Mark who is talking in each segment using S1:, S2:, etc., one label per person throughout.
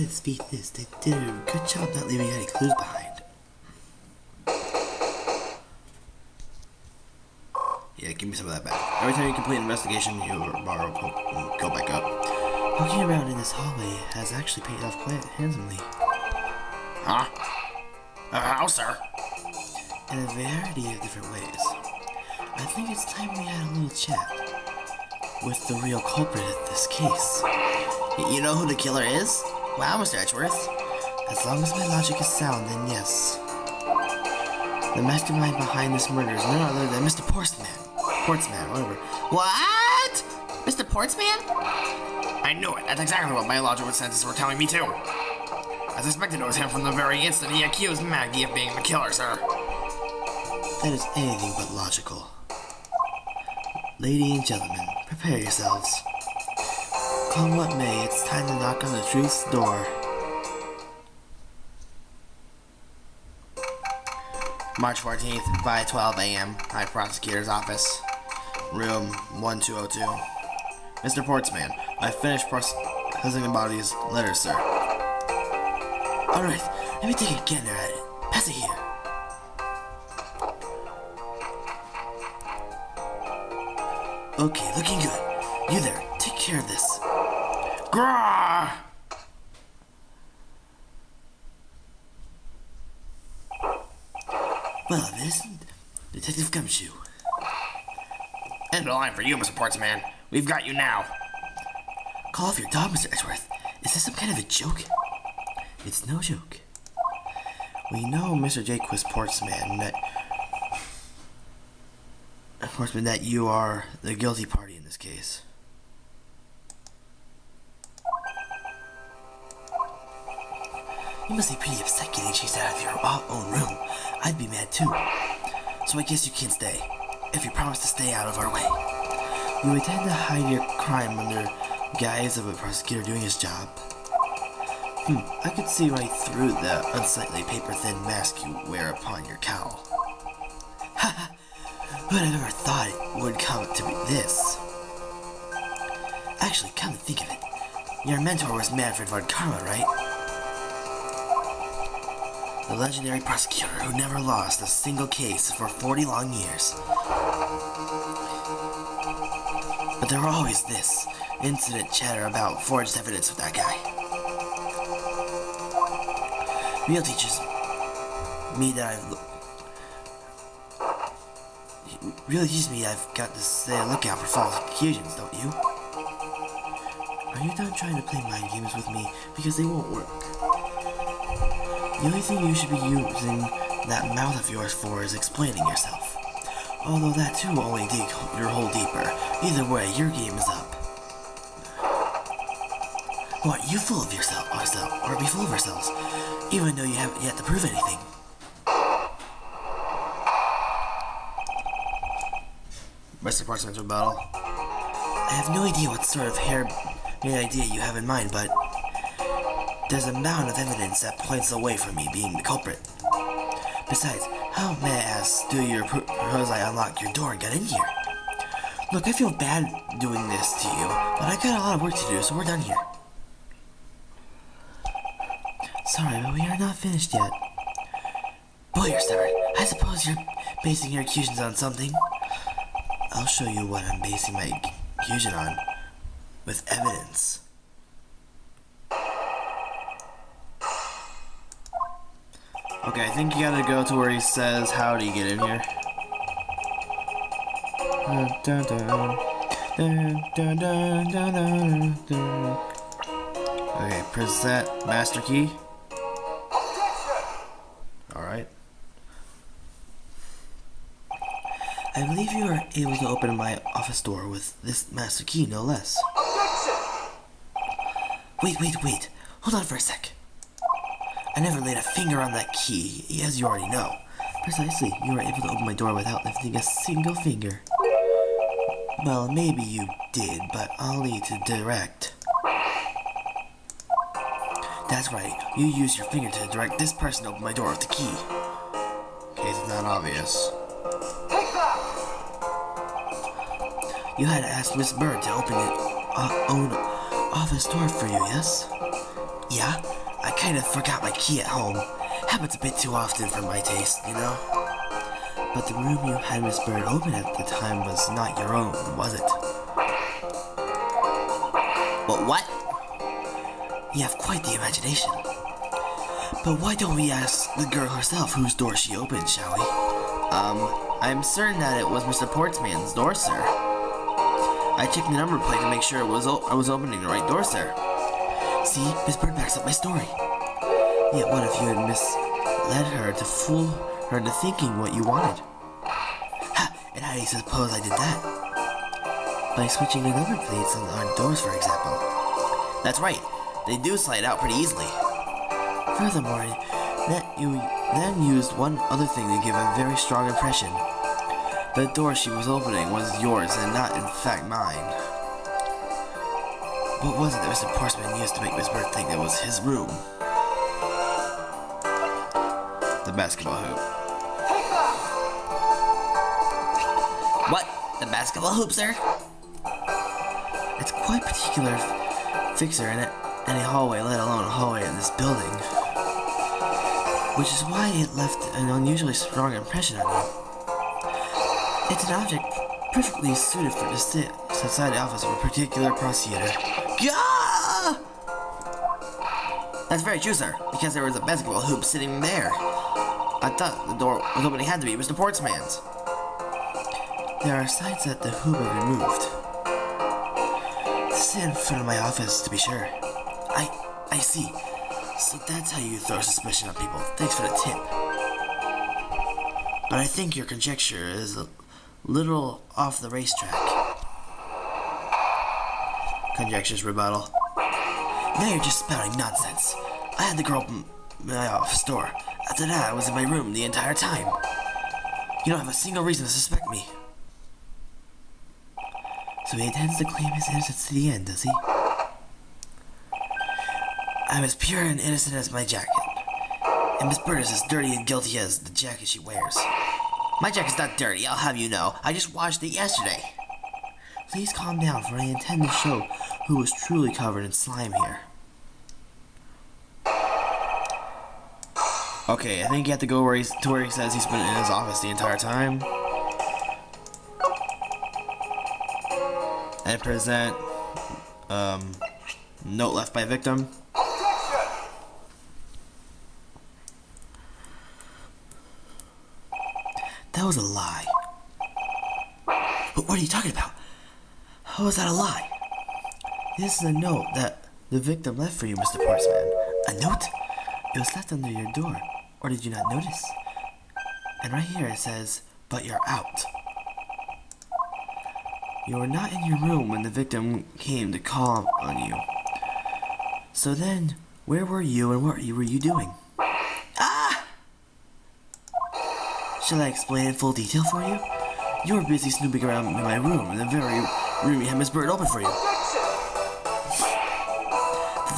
S1: defeat this. They did a good job not leaving any clues behind. Yeah, give me some of that back. Every time you complete an investigation, you borrow go back up. Walking around in this hallway has actually paid off quite handsomely.
S2: Huh? How, sir?
S1: In a variety of different ways. I think it's time we had a little chat with the real culprit of this case.
S2: You know who the killer is? Wow, Mr. Edgeworth.
S1: As long as my logic is sound, then yes. The mastermind behind this murder is none other than Mr. Portsman, whatever.
S2: What? Mr. Portsman? I knew it. That's exactly what my logical senses were telling me too. I suspected it was him from the very instant he accused Maggie of being the killer, sir.
S1: That is anything but logical. Ladies and gentlemen, prepare yourselves. Come what may, it's time to knock on the truth's door.
S2: March 14th, 5:12 a.m. High Prosecutor's Office. Room 1202. Mr. Portsman, I finished processing the body's letters, sir.
S1: Alright, let me take a gander at it. Pass it here. Okay, looking good. You there, take care of this.
S2: Grah!
S1: Well, if it isn't Detective Gumshoe.
S2: End the line for you, Mr. Portsman. We've got you now.
S1: Call off your dog, Mr. Edgeworth. Is this some kind of a joke? It's no joke. We know, Mr. Jaquist Portsman, that you are the guilty party in this case. You must be pretty upset getting chased out of your own room. I'd be mad too. So I guess you can stay, if you promise to stay out of our way. You intend to hide your crime under guise of a prosecutor doing his job. I could see right through the unsightly paper-thin mask you wear upon your cowl. Haha, who would have ever thought it would come to this? Actually, come to think of it, your mentor was Manfred von Karma, right? The legendary prosecutor who never lost a single case for 40 long years. But there were always this incident chatter about forged evidence with that guy. Really teaches me I've got to stay on the lookout for false accusations, don't you? Are you done trying to play mind games with me? Because they won't work. The only thing you should be using that mouth of yours for is explaining yourself. Although that too will only dig your hole deeper. Either way, your game is up. What, you full of yourself, or we full of ourselves, even though you haven't yet to prove anything.
S2: Mr. Portsman's rebuttal.
S1: I have no idea what sort of harebrained idea you have in mind, but there's a mountain of evidence that points away from me being the culprit. Besides, how, may I ask, do you propose I unlock your door and get in here? Look, I feel bad doing this to you, but I got a lot of work to do, so we're done here. Sorry, but we are not finished yet. Boy, you're stubborn. I suppose you're basing your accusations on something. I'll show you what I'm basing my accusation on, with evidence.
S2: Okay, I think you gotta go to where he says, how do you get in here? Okay, present master key. Alright.
S1: I believe you are able to open my office door with this master key, no less. Wait. Hold on for a sec. I never laid a finger on that key, as you already know. Precisely, you were able to open my door without lifting a single finger. Well, maybe you did, but I'll need to direct. That's right, you used your finger to direct this person to open my door with the key.
S2: Okay, it's not obvious.
S1: You had to ask Miss Bird to open your own office door for you, yes? Yeah? I kind of forgot my key at home. Happens a bit too often for my taste, you know? But the room you had Miss Bird open at the time was not your own, was it?
S2: But what?
S1: You have quite the imagination. But why don't we ask the girl herself whose door she opened, shall we?
S2: I'm certain that it was Mr. Portsman's door, sir. I checked the number plate to make sure I was opening the right door, sir.
S1: See, Miss Bird backs up my story. Yet what if you had misled her to fool her into thinking what you wanted? Ha! And how do you suppose I did that? By switching the number plates on our doors, for example.
S2: That's right. They do slide out pretty easily.
S1: Furthermore, that you then used one other thing to give a very strong impression. The door she was opening was yours and not in fact mine. What was it that Mr. Portsman used to make Miss Bird think it was his room?
S2: The basketball hoop. What? The basketball hoop, sir?
S1: It's quite particular fixer in any hallway, let alone a hallway in this building. Which is why it left an unusually strong impression on you. It's an object perfectly suited for to sit outside the office of a particular prosecutor.
S2: Gah! That's very true, sir, because there was a basketball hoop sitting there. I thought the door was opening had to be Mr. Portsman's.
S1: There are sides that the hoop are removed. Sit in front of my office, to be sure. I see. So that's how you throw suspicion on people. Thanks for the tip. But I think your conjecture is a little off the racetrack.
S2: Conjecture's rebuttal.
S1: Now you're just spouting nonsense. I had the girl open my office door. After that, I was in my room the entire time. You don't have a single reason to suspect me. So he intends to claim his innocence to the end, does he? I'm as pure and innocent as my jacket. And Miss Bird is as dirty and guilty as the jacket she wears.
S2: My jacket's not dirty, I'll have you know. I just washed it yesterday.
S1: Please calm down, for I intend to show who was truly covered in slime here.
S2: Okay, I think you have to go where he says he's been in his office the entire time. And present, note left by victim.
S1: That was a lie. But what are you talking about? How is that a lie? This is a note that the victim left for you, Mr. Portsman. A note? It was left under your door. Or did you not notice? And right here it says, "But you're out." You were not in your room when the victim came to call on you. So then, where were you and what were you doing?
S2: Ah!
S1: Shall I explain in full detail for you? You were busy snooping around in my room, in the very room you had Miss Bird open for you.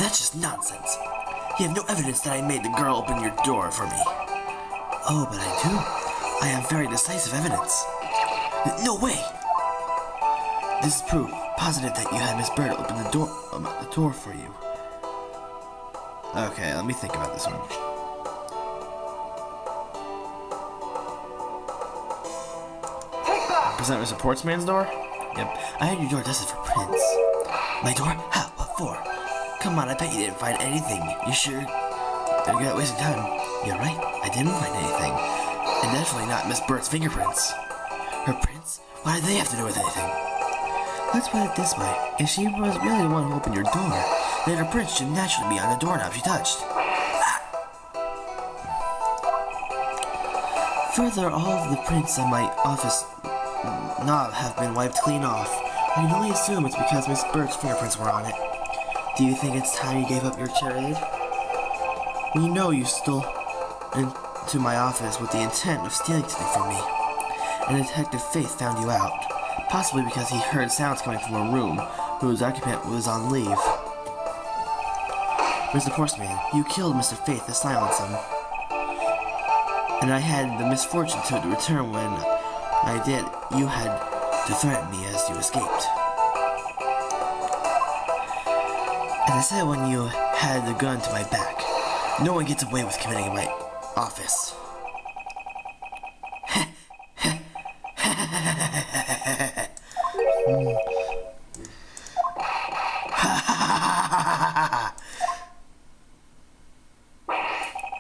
S1: That's just nonsense. You have no evidence that I made the girl open your door for me. Oh, but I do. I have very decisive evidence. No way! This is proof positive that you had Miss Bird open the door for you.
S2: Okay, let me think about this one. Present Mr. Portsman's door?
S1: Yep, I had your door dusted for prints. My door? How? What for? Come on, I bet you didn't find anything. You sure? You're good at wasting time. You're right, I didn't find anything. And definitely not Miss Bird's fingerprints. Her prints? What did they have to do with anything? Let's put it this way. If she was really the one who opened your door, then her prints should naturally be on the doorknob she touched. Further, all of the prints on my office knob have been wiped clean off. I can only assume it's because Miss Bird's fingerprints were on it. Do you think it's time you gave up your charade? We know you stole into my office with the intent of stealing something from me, and Detective Faith found you out, possibly because he heard sounds coming from a room whose occupant was on leave. Mr. Portsman, you killed Mr. Faith to silence him, and I had the misfortune to return when I did. You had to threaten me as you escaped. As I said when you had the gun to my back, No one gets away with committing in my office.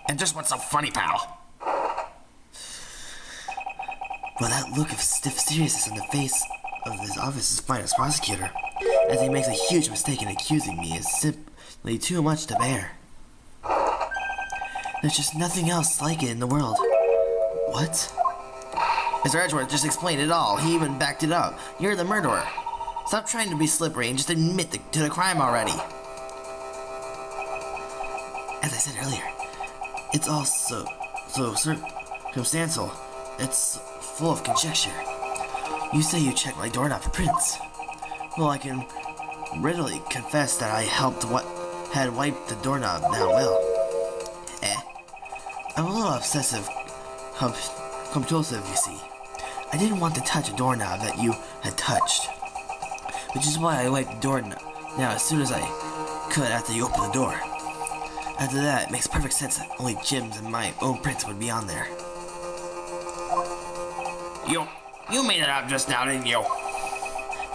S2: And just what's so funny, pal?
S1: Well, that look of stiff seriousness on the face of this office's finest prosecutor, as he makes a huge mistake in accusing me, is simply too much to bear. There's just nothing else like it in the world. What?
S2: Mr. Edgeworth just explained it all. He even backed it up. You're the murderer. Stop trying to be slippery and just admit to the crime already.
S1: As I said earlier, it's all so circumstantial. It's full of conjecture. You say you checked my doorknob for prints. Well, I can readily confess that I had wiped the doorknob down well. I'm a little obsessive compulsive, you see. I didn't want to touch a doorknob that you had touched, which is why I wiped the doorknob now as soon as I could after you opened the door. After that, it makes perfect sense that only Jim's and my own prints would be on there.
S2: You made it up just now, didn't you?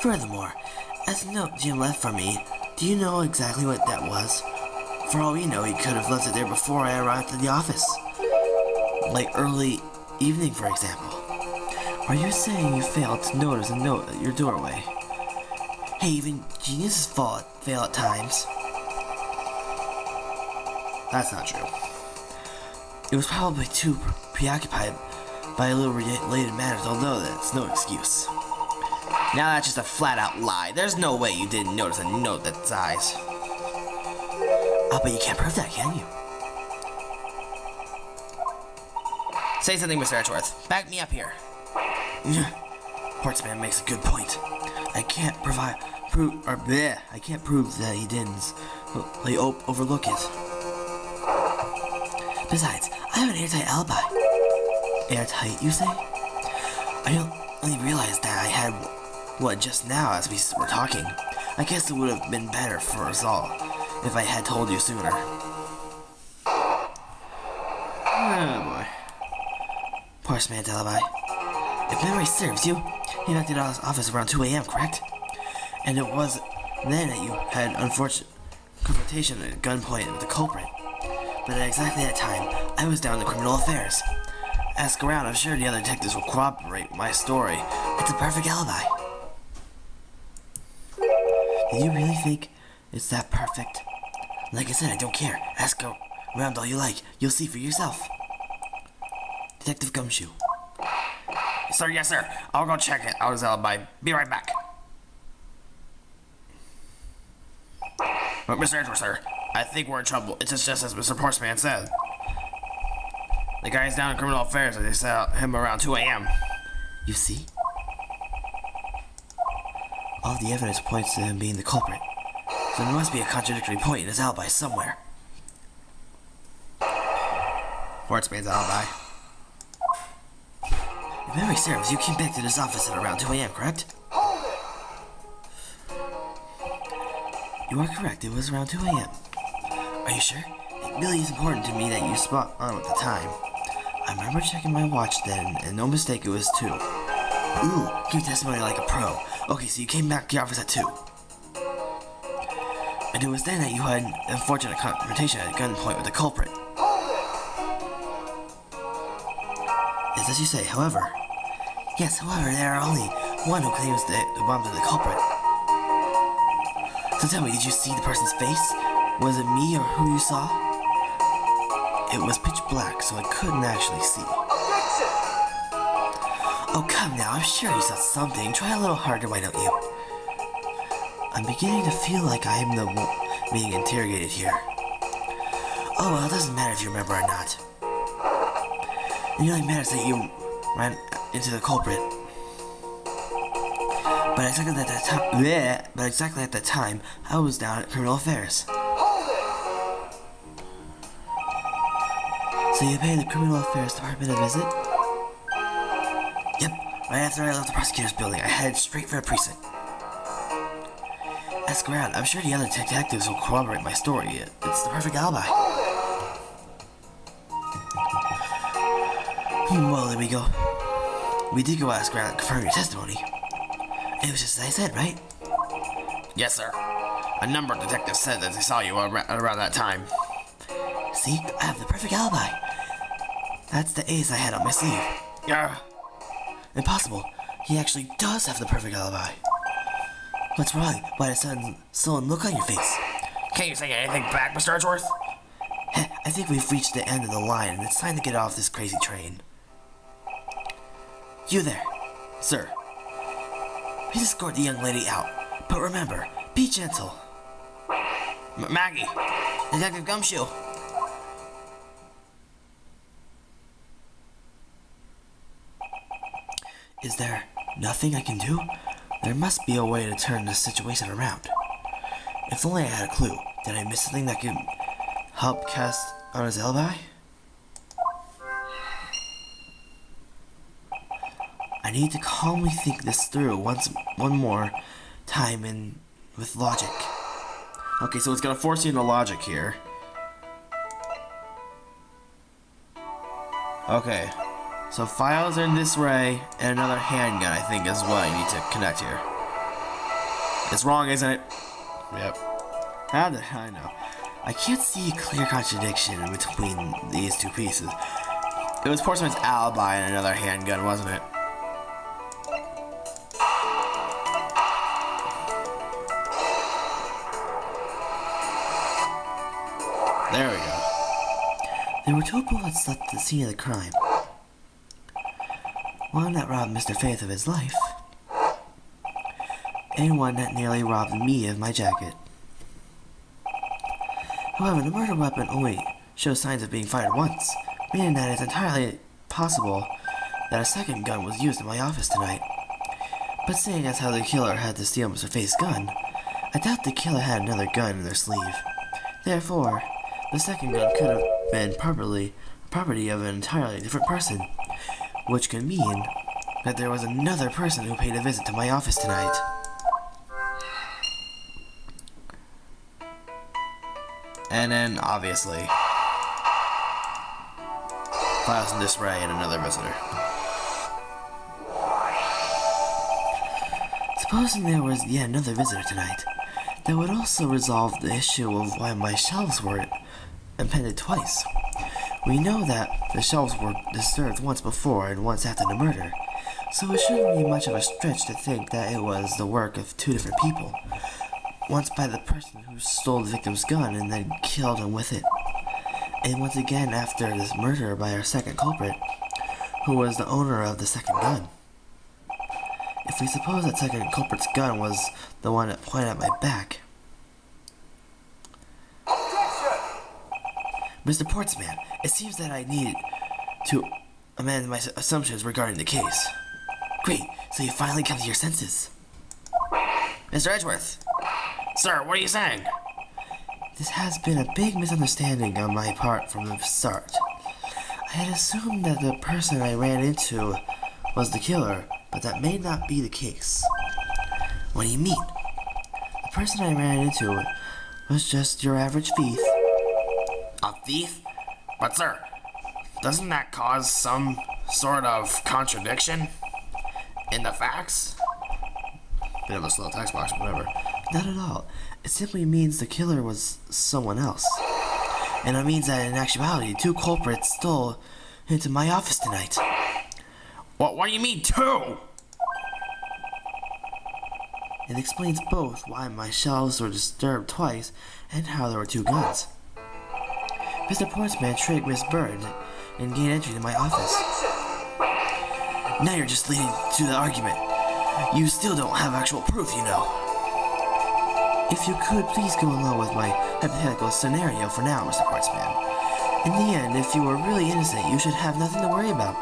S1: Furthermore, as the note Jim left for me, do you know exactly what that was? For all we know, he could have left it there before I arrived at the office. Like early evening, for example. Are you saying you failed to notice a note at your doorway? Hey, even geniuses fail at times.
S2: That's not true.
S1: It was probably too preoccupied by a little related matters, although that's no excuse.
S2: Now that's just a flat-out lie. There's no way you didn't notice a note that size.
S1: Oh, but you can't prove that, can you?
S2: Say something, Mr. Edgeworth. Back me up here.
S1: Portsman makes a good point. I can't prove that he didn't overlook it. Besides, I have an airtight alibi. Airtight, you say? I only realized that I had one just now as we were talking. I guess it would have been better for us all if I had told you sooner.
S2: Oh boy.
S1: Portsman's alibi. If memory serves you, he left the office around 2 a.m., correct? And it was then that you had unfortunate confrontation at gunpoint with the culprit. But at exactly that time, I was down in criminal affairs. Ask around, I'm sure the other detectives will corroborate my story. It's a perfect alibi. Do you really think it's that perfect? Like I said, I don't care. Ask around all you like. You'll see for yourself. Detective Gumshoe.
S2: Sir, yes, sir. I'll go check it out his alibi. Be right back. But Mr. Edgeworth, sir, I think we're in trouble. It's just as Mr. Portsman said. The guy's down in criminal affairs and they saw him around 2 a.m.
S1: You see? All the evidence points to him being the culprit. So there must be a contradictory point in his alibi somewhere.
S2: Portsman's alibi.
S1: If memory serves, you came back to this office at around 2 a.m., correct? You are correct, it was around 2 a.m. Are you sure? It really is important to me that you spot on at the time. I remember checking my watch then, and no mistake, it was 2. Ooh, give testimony like a pro. Okay, so you came back to the office at 2. And it was then that you had an unfortunate confrontation at gunpoint with the culprit. It's as you say, however. Yes, however, there are only one who claims that the bomb to the culprit. So tell me, did you see the person's face? Was it me or who you saw? It was pitch black, so I couldn't actually see. Oh, come now, I'm sure you saw something. Try a little harder, why don't you? I'm beginning to feel like I am the one being interrogated here. Oh, well, it doesn't matter if you remember or not. It only matters that you ran into the culprit. But exactly at that time, I was down at criminal affairs. So you paid the criminal affairs department a visit? Yep. Right after I left the prosecutor's building, I headed straight for a precinct. Ask around. I'm sure the other detectives will corroborate my story. It's the perfect alibi. Well, there we go. We did go ask around and confirm your testimony. It was just as I said, right?
S2: Yes, sir. A number of detectives said that they saw you around that time.
S1: See, I have the perfect alibi. That's the ace I had on my sleeve. Impossible. He actually does have the perfect alibi. What's wrong? Why does sudden sullen look on your face?
S2: Can't you say anything back, Mr. Edgeworth?
S1: I think we've reached the end of the line and it's time to get off this crazy train. You there, sir. Please escort the young lady out. But remember, be gentle.
S2: Maggie! Detective Gumshoe!
S1: Is there nothing I can do? There must be a way to turn this situation around. If only I had a clue. Did I miss something that could help cast on his alibi? I need to calmly think this through one more time and with logic.
S2: Okay, so it's gonna force you into logic here. Okay. So files are in this array, and another handgun, I think, is what I need to connect here. It's wrong, isn't it? Yep.
S1: How did I know? I can't see a clear contradiction in between these two pieces.
S2: It was Portsman's alibi and another handgun, wasn't it? There we go.
S1: There were two bullets left at the scene of the crime. One that robbed Mr. Faith of his life, and one that nearly robbed me of my jacket. However, the murder weapon only shows signs of being fired once, meaning that it's entirely possible that a second gun was used in my office tonight. But seeing as how the killer had to steal Mr. Faith's gun, I doubt the killer had another gun in their sleeve. Therefore, the second gun could have been property of an entirely different person, which could mean that there was another person who paid a visit to my office tonight.
S2: And then, obviously, files in this array and another visitor.
S1: Supposing there was yet another visitor tonight, that would also resolve the issue of why my shelves were appended twice. We know that the shelves were disturbed once before and once after the murder, so it shouldn't be much of a stretch to think that it was the work of two different people. Once by the person who stole the victim's gun and then killed him with it, and once again after this murder by our second culprit, who was the owner of the second gun. If we suppose that second culprit's gun was the one that pointed at my back. Mr. Portsman, it seems that I need to amend my assumptions regarding the case. Great, so you finally come to your senses.
S2: Mr. Edgeworth! Sir, what are you saying?
S1: This has been a big misunderstanding on my part from the start. I had assumed that the person I ran into was the killer, but that may not be the case. What do you mean? The person I ran into was just your average thief.
S2: A thief? But sir, doesn't that cause some sort of contradiction in the facts? Bit of a slow text box, whatever.
S1: Not at all. It simply means the killer was someone else. And it means that in actuality, two culprits stole into my office tonight.
S2: What do you mean, two?
S1: It explains both why my shelves were disturbed twice and how there were two guns. Mr. Portsman tricked Miss Bird and gained entry to my office. Now you're just leading to the argument. You still don't have actual proof, you know. If you could, please go along with my hypothetical scenario for now, Mr. Portsman. In the end, if you were really innocent, you should have nothing to worry about.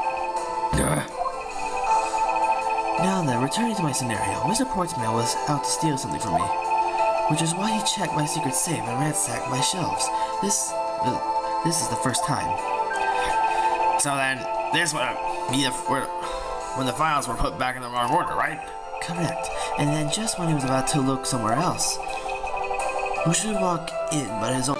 S1: Now then, returning to my scenario, Mr. Portsman was out to steal something from me, which is why he checked my secret safe and ransacked my shelves. This is the first time.
S2: So then, this would be when the files were put back in the wrong order, right?
S1: Correct. And then just when he was about to look somewhere else, who should walk in but his own...